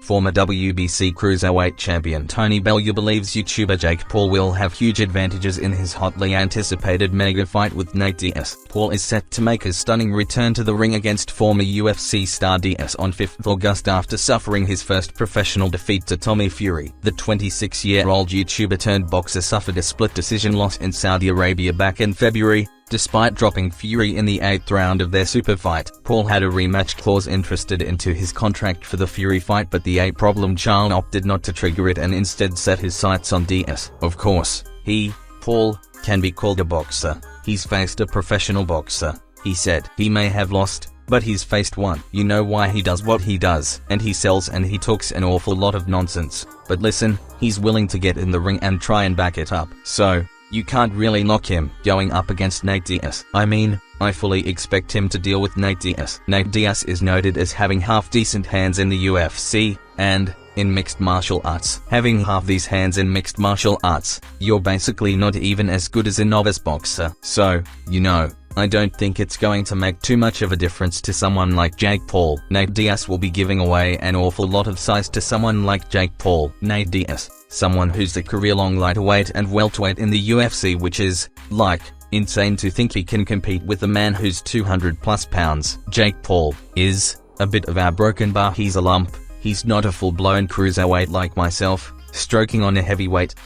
Former WBC cruiserweight champion Tony Bellew believes YouTuber Jake Paul will have huge advantages in his hotly anticipated mega fight with Nate Diaz. Paul is set to make a stunning return to the ring against former UFC star Diaz on 5th August after suffering his first professional defeat to Tommy Fury. The 26-year-old YouTuber turned boxer suffered a split decision loss in Saudi Arabia back in February, despite dropping Fury in the 8th round of their super fight. Paul had a rematch clause entrusted into his contract for the Fury fight, but the problem child opted not to trigger it and instead set his sights on Diaz. Of course, Paul, can be called a boxer. He's faced a professional boxer, he said. He may have lost, but he's faced one. You know why he does what he does, and he sells and he talks an awful lot of nonsense. But listen, he's willing to get in the ring and try and back it up. So, you can't really knock him going up against Nate Diaz. I mean, I fully expect him to deal with Nate Diaz. Nate Diaz is noted as having half-decent hands in the UFC, and, in mixed martial arts. Having half these hands in mixed martial arts, you're basically not even as good as a novice boxer. So, I don't think it's going to make too much of a difference to someone like Jake Paul. Nate Diaz will be giving away an awful lot of size to someone like Jake Paul. Nate Diaz, someone who's a career-long lightweight and welterweight in the UFC, which is, insane to think he can compete with a man who's 200+ pounds. Jake Paul is a bit of a broken bar. He's a lump. He's not a full-blown cruiserweight like myself, stroking on a heavyweight.